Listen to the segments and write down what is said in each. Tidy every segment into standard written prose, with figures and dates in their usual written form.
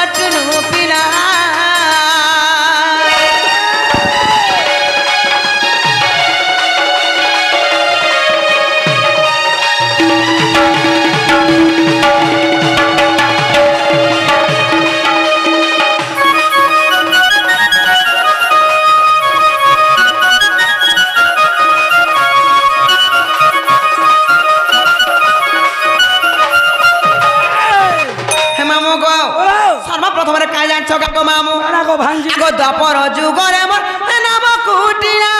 मटनू पिला गो मामू गो भांजी गो दपर जुगरे मोर नाम कुटिला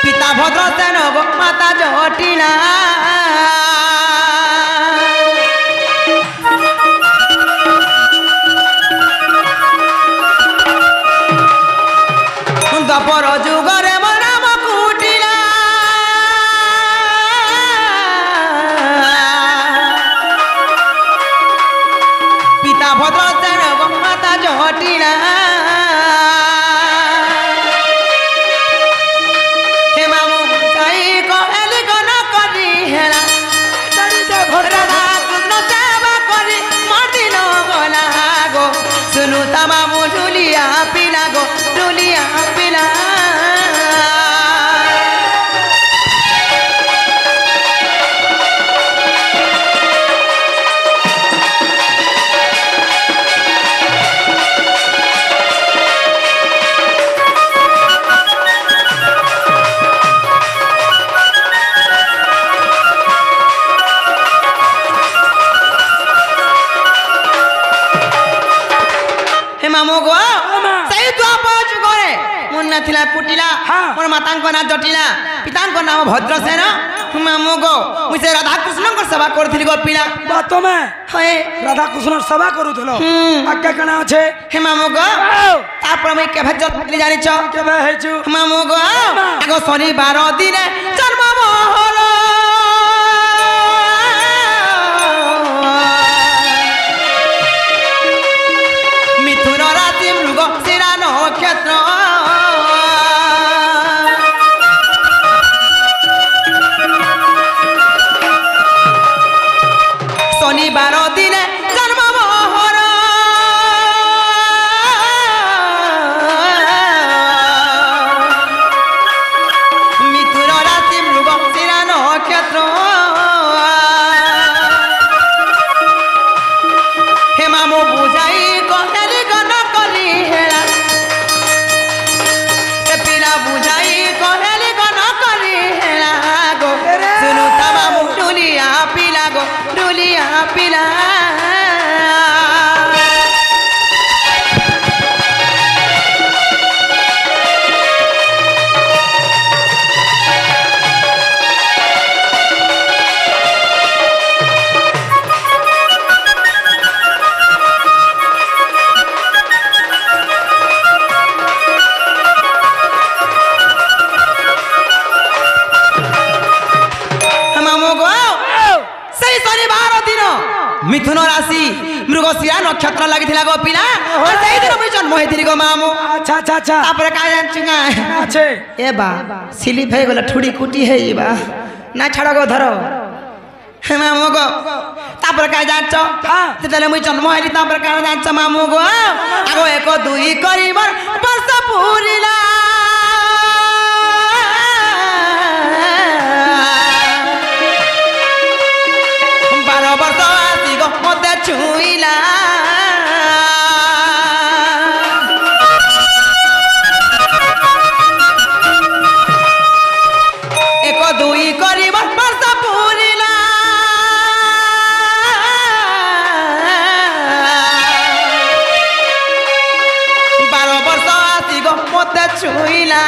पिता भद्रसेन गो माता जटिला दपर जुगरे मोर नाम कुटिला भद्रसेन गो माता जटिला हे मामू जाई कहली गन करी हेला राधा कृष्ण सेवा करी मर्दिन गला गो सुनु ता मामू ढुलिया पिला गो ढुलिया पिला मामू गो सही तो आप जुगरे मुन्ना थिला कुटिला मोर मातांको ना जटिला पितांको नाम भद्रसेन मामू गो मुझे राधा कृष्ण को सेवा करथिली गो पिला बातो में हे राधा कृष्ण सेवा करूथलो आके कना छे हे मामू गो तापर मैं केभे जटली जानि छ केभे हेछु मामू गो एगो शनिवार दिने जन्म मोहर मिथुन राशि मृग शिरा नक्षत्र शनिवार दिने जन्म मोहर मिथुन राशि मृग शिरा नक्षत्र हे मामू बुझाई कहली गन कली हेला हे पिला बुझाई कहली गन कली हेला गो सुनु ता मामू ढुलिया पिला गो ढुलिया पिला मिथुन राशि मृगशिरा नक्षत्र लगी गो पिला और सही दिन मुझे जन्म होती गो मामू अच्छा अच्छा अच्छा तापर का जानछुगा अच्छे ए बा स्लिप हे गला ठुडी कुटी हे बा ना छाड़ गो धरो हे मामू गो तापर का जानछ हां तेले मुझे जन्म होली तापर का जानछ मामू गो आगो एक दुई करीबर वर्ष पूरीला वर्ष आसी गो मते छुईला एक दुई करी वर्ष पूरीला बार वर्ष आसी गो मते छुईला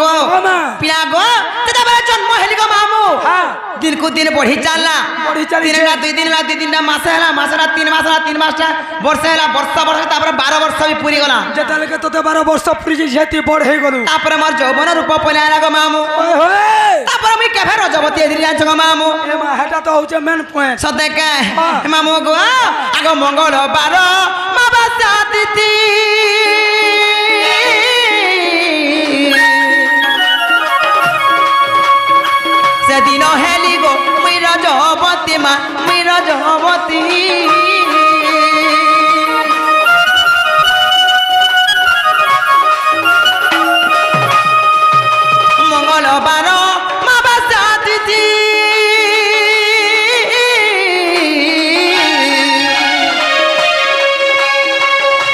गो हाँ माँ। पिला गो तेरे बेले जन्म हेली गो मामू हाँ दिन को दिन बढ़ी चलला बढ़ी चली दिन ला 2 दिन ला 2 दिन ला मास हैला मास ला 3 मास ला 3 मास वर्ष हैला वर्ष तापर 12 वर्ष भी पूरी गला जेताले के तोते 12 वर्ष पूरी जेती बड़ हे गलु तापर मोर यौवन रूप पलाला गो मामू ओए होए तापर मी केभे रजवती एदिन जाछ गो मामू ए मा हेटा तो होचे मेन पॉइंट सते के हाँ। मामू गो आगो मंगल बार मा बासा तिथि से दिन हेली गो मुई रजवती मा मुई रजवती मंगलबार मा बासा तिथि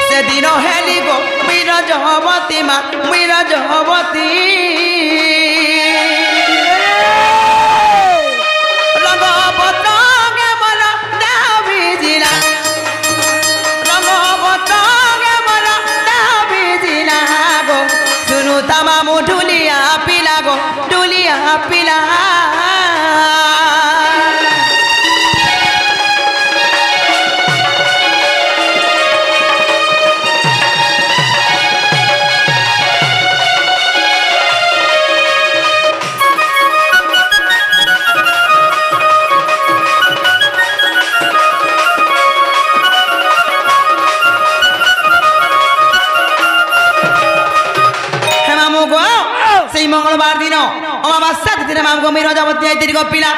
से दिन हेली गो मुई रजवती मा मुई रजवती रंग पतंगे मोर दाबी जिला रंग पतंगे मोर दाबी जिला गो सुनु तमामु ढुलिया पिला गो ढुलिया पिला मंगलवार दिन अमावास्या दिन मामू मी रजवती आई तेरी पिला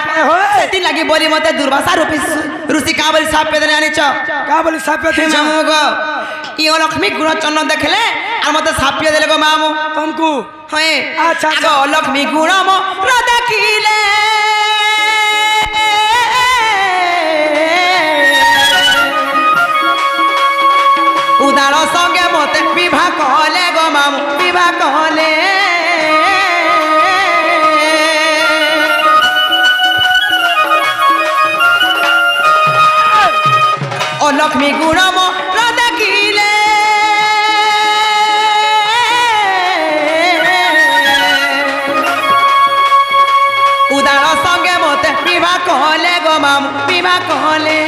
से लगी बोली मते दुर्वासा रूपी ऋषि का बोली साप पे आनी का बोली सापे थे मामू गो यो लक्ष्मी गुण चन्न देखले और मते सापिए देले गो मामू तुमको होए अच्छा गो लक्ष्मी गुण मो र देखिले उदार संगे मते विवाह कहले गो मामू विवाह कहले ओ लक्ष्मी गुण मो र देखिले उदार संगे मते विवाह कहले गो मामू विवाह कहले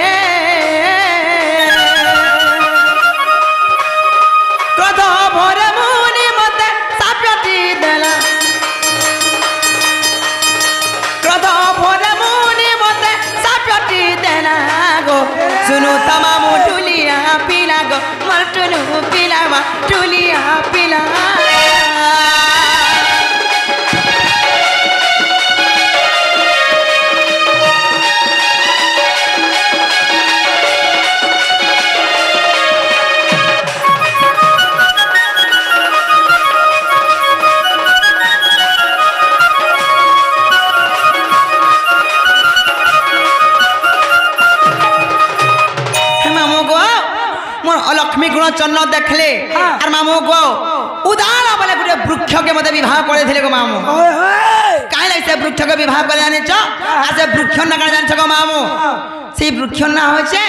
क्रोध भरे मुनि मते साप्यती देला क्रोध भरे मुनि मते साप्यती देला गो सुनु तमामु टुलिया पिला गो मोर टुनु पिला मा टुलिया पिला लक्ष्मी गुण चन्न देखले और मामू गो उदार बोले गुटे वृक्ष के मते विवाह करे थिले गो मामू ओए होए काहे लाइसे वृक्ष के विवाह करे जाने छ आ से वृक्ष ना काने जान छ गो मामू से वृक्ष ना होचे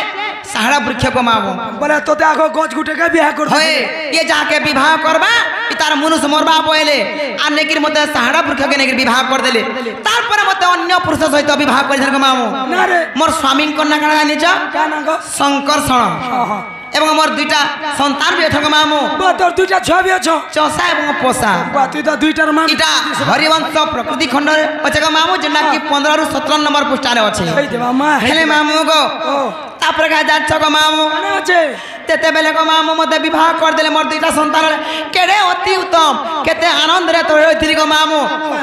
सहारा वृक्ष को मामू बोले तोते आगो गज गुटे के बियाह कर होए ये जाके विवाह करबा इ तार मनुष्य मरबा पहिले आ नेकिर मते सहारा वृक्ष के नेकिर विवाह कर देले तार पर मते अन्य पुरुष सहित विवाह कर थिले गो मामू ना रे मोर स्वामी को ना काने जाने छ का ना गो शंकरषण हां एवं मोर दुईटा संतान भी एठक मामू बा तोर दुटा छ भी छ चौसा एवं पोसा बा तू तो दुईटार मान इटा हरिवंश प्रकृति खंड अच्छे गो मामू जेना कि 15 रु 17 नंबर पृष्ठारे अछि कहि देबा मां हेले मामू गो तापर का जात गो मामू ना छे तेते बेले गो मामू मते विवाह कर देले मोर दुईटा संतान केडे अति उत्तम केते आनंद रे तोरे थिरि गो मामू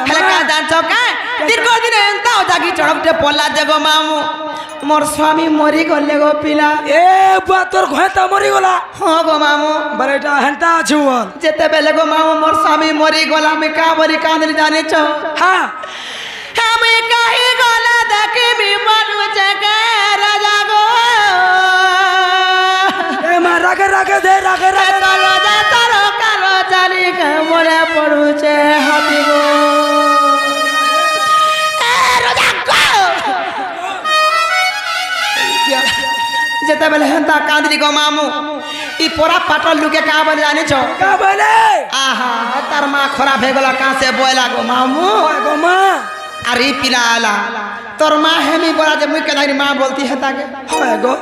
हेले का जात का दीर्घ दिन एंता जागी चढ़कटे पल्ला जे गो मामू मोर स्वामी मरी गले गो पिला ए बा तोर घोता मरी गला हां गो मामू बरेटा हंता छुवर जेते बेले गो मामू मोर स्वामी मरी गला में का बरी कांदली जाने छ हां हमें काहे गला देखे भी मनु जगे राजा गो ए मा रागे रागे दे रागे रागे तलो दे तलो कालो चाली के मोरे पड़ू छे हाथी गो ए राजा गो जेते बेले हंता कांदली गो मामू ই পরা পাটল লুকে কা বলে জানিছ কা বলে আহা তার মা খারাপ হয়ে গেল কাছে বয়লা গো মামু গো মা আর এই পিলা আলা তোর মা হেমি বলা যে মুই কেদারি মা বলতি হে তাকে হয় গো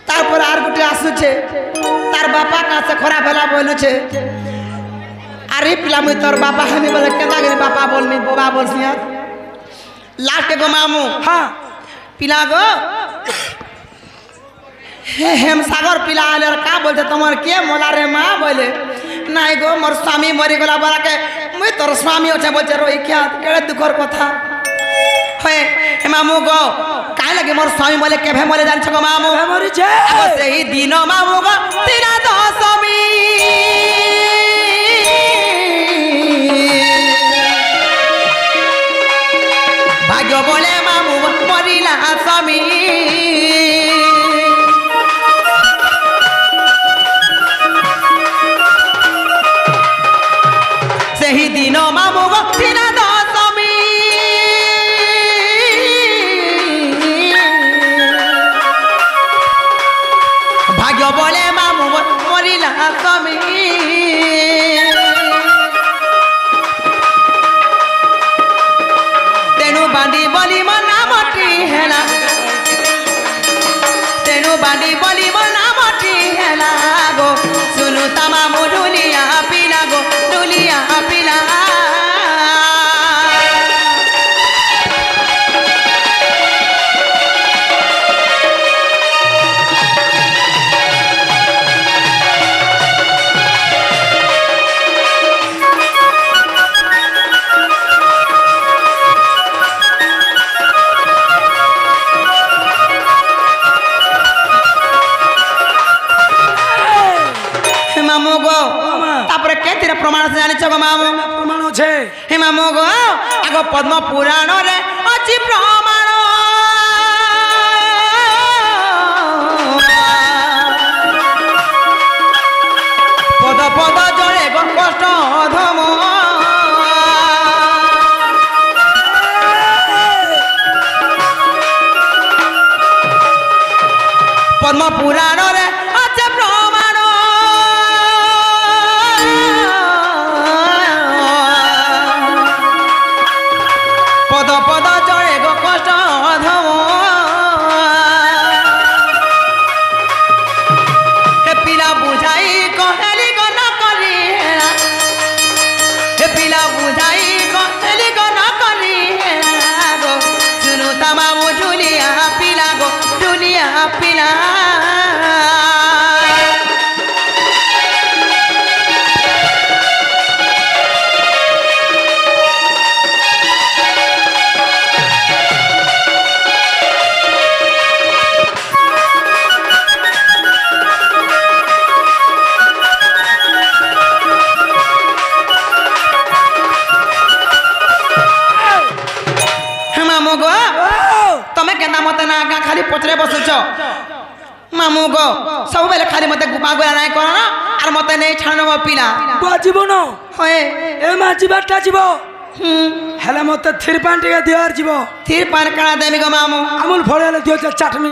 তারপরে আর গোটে আসুছে তার বাপা কাছে খারাপ হেলা বলুছে আরে পিলা মুই তোর বাপা হেমি বলে কেদাগিরি বাপা বলমি বাবা বলছি আর লাস্টে গো মামু হ্যাঁ পিলা গো হে হেম সাগর পিলা আলে কা বলছে তোমার কে মোলা রে মা বলে নাই গো মোর স্বামী মরি গলা বলাকে মুই তোর স্বামী আছে বলছে রই কে কেড়ে দুঃখর কথা হয় হে মামু গো কাই লাগে মোর স্বামী বলে কেভে মরে জানছ গো মামু মরিছে সেই দিন মামু গো তিনা দশমী ভাগ্য বলে মামু মরিলা স্বামী সেই দিন মামু গো তিনা দশমী ভাগ্য বলে মামু মরিলা স্বামী তেণু বাঁধি বলি নামটি হেলা তেণু বাঁধি বলি নামটি হেলা গো শুনু তামা মুডুলিয়া পিলা গো ডুলিয়া পিলা মামু গো তারপরে কেতিরে প্রমাণ আছে জানিছ গো মামু প্রমাণ আছে হে মামু গো আগ পদ্ম পুরাণ রে ଅଛି প্রমাণ পদ পদ জলে গো কষ্ট ধম পদ্ম পুরাণ রে আছে প্রমাণ পদ পদ জলে গো কষ্ট ধম হে পিলা বুঝাই কহেলি গো ন করি হেলা হে পিলা বুঝাই কহেলি গো ন করি হেলা গো শুনু তামা মু ঢুলিয়া পিলা গো ঢুলিয়া পিলা মামু গো তুমি কেনা মতে না আজ্ঞা খালি পচরে বসুছ মামু গো ସବୁବେଳେ খালি মতে গুপা গুলা নাই কর আর মতে নেই ছাড় নেব পিলা বাজিব না হয়ে এ মা জিবারটা যাব হেলে মতে থির পান টিকে দিয়ার যাব থির পান কানা দেমি গো মামু আমুল ফড়ে হেলে দিও চাটনি